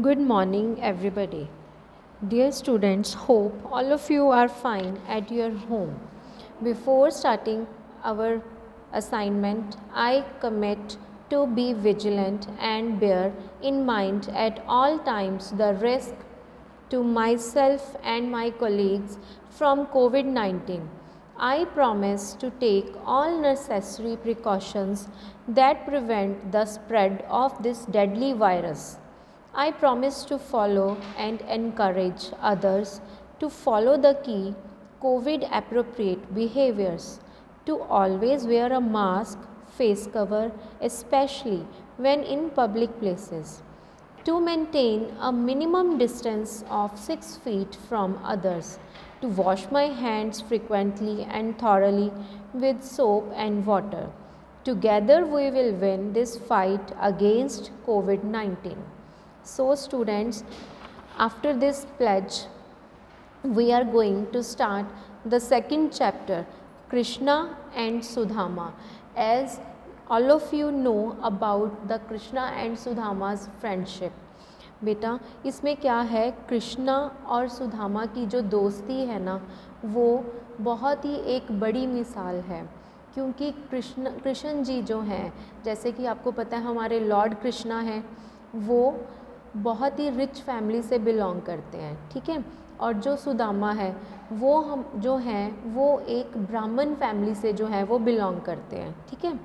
Good morning, everybody. Dear students, hope all of you are fine at your home. Before starting our assignment, I commit to be vigilant and bear in mind at all times the risk to myself and my colleagues from COVID 19. I promise to take all necessary precautions that prevent the spread of this deadly virus. I promise to follow and encourage others to follow the key COVID appropriate behaviors, to always wear a mask, face cover, especially when in public places, to maintain a minimum distance of 6 feet from others, to wash my hands frequently and thoroughly with soap and water. Together we will win this fight against COVID 19. So, students, after this pledge, we are going to start the second chapter, Krishna and Sudama. As all of you know about the Krishna and Sudama's friendship. बेटा इसमें क्या है, कृष्णा और सुदामा की जो दोस्ती है ना, वो बहुत ही एक बड़ी मिसाल है, क्योंकि कृष्ण जी जो हैं, जैसे कि आपको पता है हमारे लॉर्ड कृष्णा हैं, वो बहुत ही रिच फैमिली से बिलोंग करते हैं, ठीक है। और जो सुदामा है वो हम जो हैं वो एक ब्राह्मण फैमिली से जो है वो बिलोंग करते हैं, ठीक है।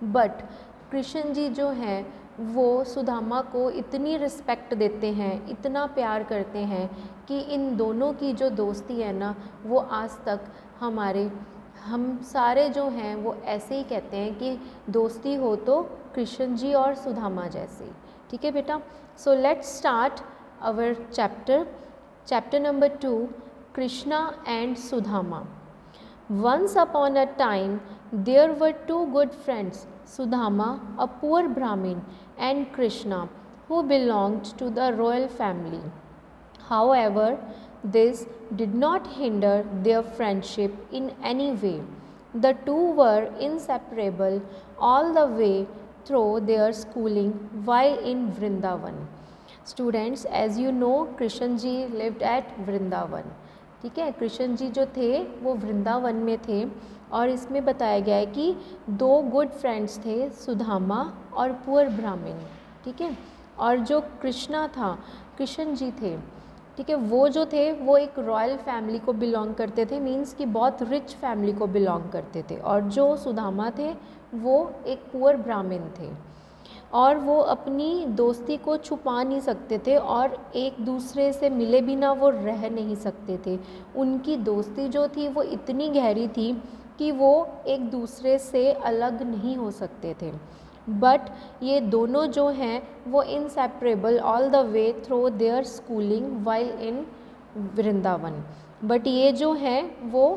बट कृष्ण जी जो हैं वो सुदामा को इतनी रिस्पेक्ट देते हैं, इतना प्यार करते हैं कि इन दोनों की जो दोस्ती है ना, वो आज तक हम सारे जो हैं वो ऐसे ही कहते हैं कि दोस्ती हो तो कृष्ण जी और सुदामा जैसी, ठीक है बेटा। So let's start our chapter number 2, Krishna and Sudama. Once upon a time, there were two good friends, Sudama, a poor Brahmin, and Krishna, who belonged to the royal family. However, this did not hinder their friendship in any way. The two were inseparable all the way through their schooling while in Vrindavan. Students, as you know, Krishna ji lived at Vrindavan. ठीक है, कृष्ण जी जो थे वो वृंदावन में थे, और इसमें बताया गया है कि दो गुड फ्रेंड्स थे, सुदामा और पुअर ब्राह्मण, ठीक है। और जो कृष्णा था, कृष्ण जी थे, ठीक है, वो जो थे वो एक रॉयल फैमिली को बिलोंग करते थे, मींस कि बहुत रिच फैमिली को बिलोंग करते थे। और जो सुदामा थे वो एक पुअर ब्राह्मण थे, और वो अपनी दोस्ती को छुपा नहीं सकते थे, और एक दूसरे से मिले बिना वो रह नहीं सकते थे। उनकी दोस्ती जो थी वो इतनी गहरी थी कि वो एक दूसरे से अलग नहीं हो सकते थे। बट ये दोनों जो हैं वो inseparable all the way through their schooling while in Vrindavan. But ये जो हैं वो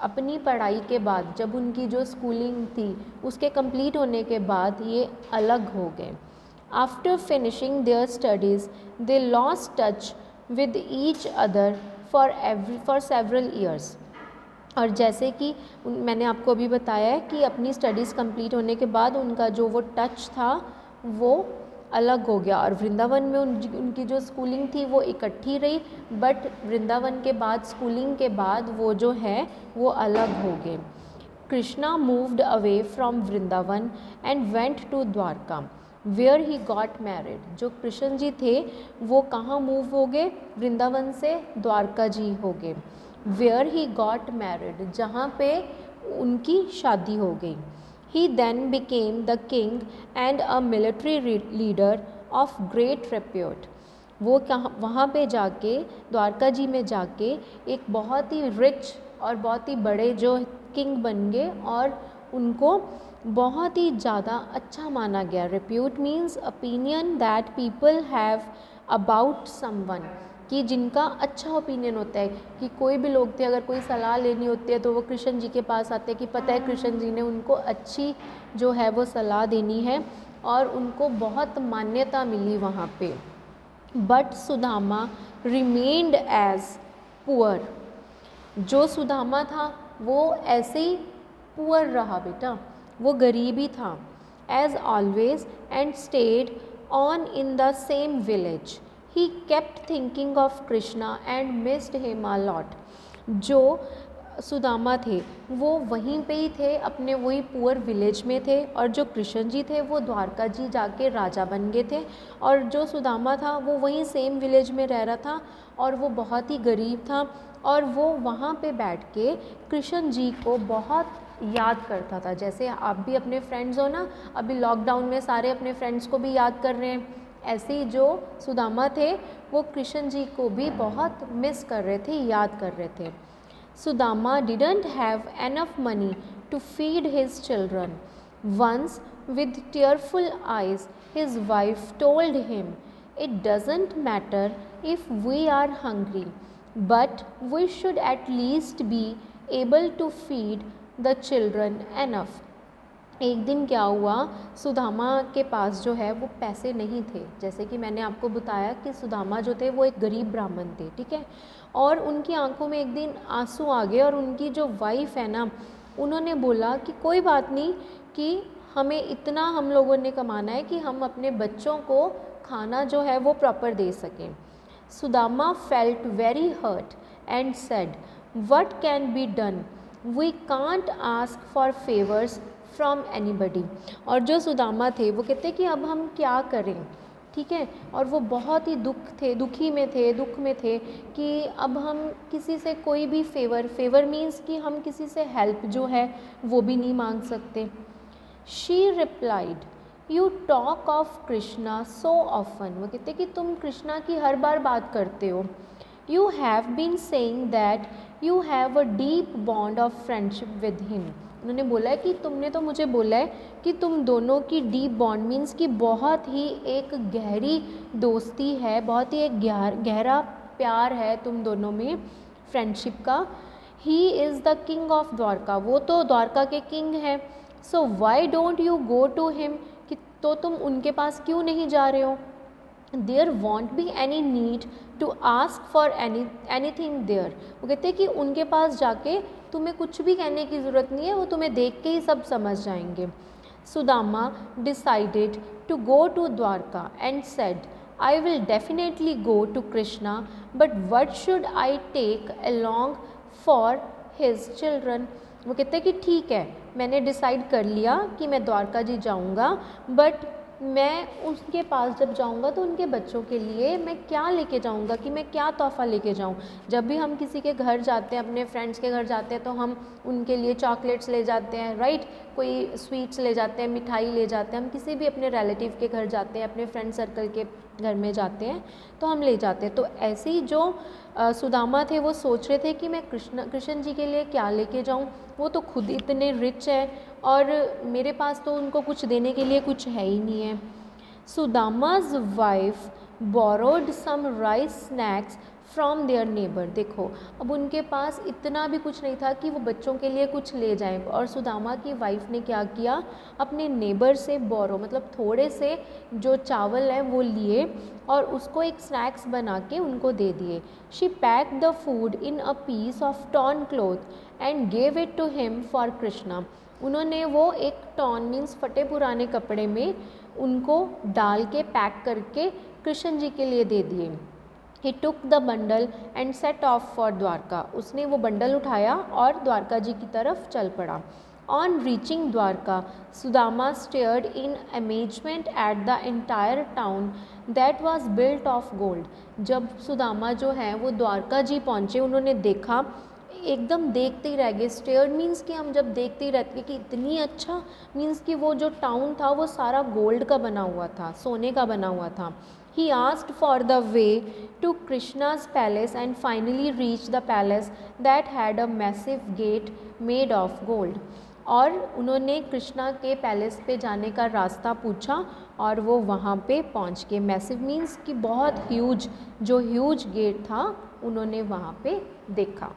अपनी पढ़ाई के बाद, जब उनकी जो स्कूलिंग थी उसके कंप्लीट होने के बाद ये अलग हो गए। After finishing their studies they lost touch with each other for several years. और जैसे कि मैंने आपको अभी बताया है कि अपनी स्टडीज़ कंप्लीट होने के बाद उनका जो वो टच था वो अलग हो गया, और वृंदावन में उनकी जो स्कूलिंग थी वो इकट्ठी रही, बट वृंदावन के बाद स्कूलिंग के बाद वो जो है वो अलग हो गए। Krishna moved away from Vrindavan and went to Dwarka where he got married. जो कृष्ण जी थे वो कहाँ मूव हो गए, वृंदावन से द्वारका जी हो गए। वेयर ही गॉट मैरिड, जहाँ पे उनकी शादी हो गई। He then became the king and a military leader of great repute. वो कहाँ वहाँ पे जाके, द्वारका जी में जाके एक बहुत ही रिच और बहुत ही बड़े जो किंग बन गए, और उनको बहुत ही ज़्यादा अच्छा माना गया। Repute means opinion that people have about someone, कि जिनका अच्छा ओपिनियन होता है, कि कोई भी लोग थे अगर कोई सलाह लेनी होती है तो वो कृष्ण जी के पास आते हैं कि पता है कृष्ण जी ने उनको अच्छी जो है वो सलाह देनी है, और उनको बहुत मान्यता मिली वहाँ पे। But Sudama remained as poor. जो सुदामा था वो ऐसे ही पुअर रहा बेटा, वो गरीब ही था, as always, and stayed on in the same village. He kept thinking of Krishna and missed him a lot. जो सुदामा थे वो वहीं पे ही थे, अपने वही पुअर विलेज में थे, और जो कृष्ण जी थे वो द्वारका जी जाके राजा बन गए थे, और जो सुदामा था वो वहीं सेम विलेज में रह रहा था और वो बहुत ही गरीब था, और वो वहाँ पे बैठ के कृष्ण जी को बहुत याद करता था। जैसे आप भी अपने फ्रेंड्स हो ना, अभी लॉकडाउन में सारे अपने फ्रेंड्स को भी याद कर रहे हैं, ऐसे ही जो सुदामा थे वो कृष्ण जी को भी बहुत मिस कर रहे थे, याद कर रहे थे। Sudama didn't have enough money to feed his children. Once, with tearful eyes, his wife told him, "It doesn't matter if we are hungry, but we should at least be able to feed the children enough." एक दिन क्या हुआ, सुदामा के पास जो है वो पैसे नहीं थे। जैसे कि मैंने आपको बताया कि सुदामा जो थे वो एक गरीब ब्राह्मण थे, ठीक है, और उनकी आंखों में एक दिन आंसू आ गए, और उनकी जो वाइफ है ना, उन्होंने बोला कि कोई बात नहीं, कि हमें इतना हम लोगों ने कमाना है कि हम अपने बच्चों को खाना जो है वो प्रॉपर दे सकें। Sudama felt very hurt and said, "What can be done? We can't ask for favors from anybody." और जो सुदामा थे वो कहते कि अब हम क्या करें, ठीक है, और वो बहुत ही दुखी में थे, दुख में थे कि अब हम किसी से कोई भी फेवर मीन्स कि हम किसी से हेल्प जो है वो भी नहीं मांग सकते। She replied, "you talk of Krishna so often." वो कहते कि तुम कृष्णा की हर बार बात करते हो। "You have been saying that you have a deep bond of friendship with him." उन्होंने बोला है कि तुमने तो मुझे बोला है कि तुम दोनों की डीप बॉन्ड मीन्स कि बहुत ही एक गहरी दोस्ती है, बहुत ही एक गहरा प्यार है तुम दोनों में, फ्रेंडशिप का। He is the king of Dwarka, वो तो द्वारका के किंग है। So why don't you go to him, कि तो तुम उनके पास क्यों नहीं जा रहे हो। There won't be any need to ask for anything there. वो कहते हैं कि उनके पास जाके तुम्हें कुछ भी कहने की ज़रूरत नहीं है, वो तुम्हें देख के ही सब समझ जाएंगे। Sudama decided to go to Dwarka and said, "I will definitely go to Krishna, but what should I take along for his children?" वो कहते हैं कि ठीक है, मैंने डिसाइड कर लिया कि मैं द्वारका जी जाऊँगा, बट मैं उसके पास जब जाऊंगा तो उनके बच्चों के लिए मैं क्या लेके जाऊंगा, कि मैं क्या तोहफ़ा लेके जाऊं। जब भी हम किसी के घर जाते हैं, अपने फ्रेंड्स के घर जाते हैं, तो हम उनके लिए चॉकलेट्स ले जाते हैं, राइट, कोई स्वीट्स ले जाते हैं, मिठाई ले जाते हैं। हम किसी भी अपने रिलेटिव के घर जाते हैं, अपने फ्रेंड सर्कल के घर में जाते हैं तो हम ले जाते हैं। तो ऐसे ही जो सुदामा थे वो सोच रहे थे कि मैं कृष्ण जी के लिए क्या लेके जाऊं, वो तो खुद इतने रिच है और मेरे पास तो उनको कुछ देने के लिए कुछ है ही नहीं है। Sudama's wife borrowed some rice snacks from their neighbour. देखो, अब उनके पास इतना भी कुछ नहीं था कि वो बच्चों के लिए कुछ ले जाएं, और सुदामा की वाइफ ने क्या किया, अपने नेबर से बोरो मतलब थोड़े से जो चावल है वो लिए और उसको एक स्नैक्स बना के उनको दे दिए। She pack the food in a piece of torn cloth and gave it to him for Krishna. उन्होंने वो एक टॉर्न मीन्स फटे पुराने कपड़े में उनको डाल के पैक करके कृष्ण जी के लिए दे दिए। He took the bundle and set off for Dwarka. उसने वो बंडल उठाया और द्वारका जी की तरफ चल पड़ा। On reaching Dwarka, Sudama stared in amazement at the entire town that was built of gold। जब सुदामा जो है वो द्वारका जी पहुँचे, उन्होंने देखा, एकदम देखते ही रह गए। स्टेयर्ड मीन्स कि हम जब देखते ही रहते कि इतनी अच्छा, मीन्स कि वो जो टाउन था वो सारा गोल्ड का बना हुआ था, सोने का बना हुआ था। He asked for the way to Krishna's palace and finally reached the palace that had a massive gate made of gold। और उन्होंने कृष्णा के पैलेस पे जाने का रास्ता पूछा और वो वहाँ पे पहुँच गए। मैसिव मीन्स कि बहुत ह्यूज, जो ह्यूज गेट था उन्होंने वहाँ पे देखा।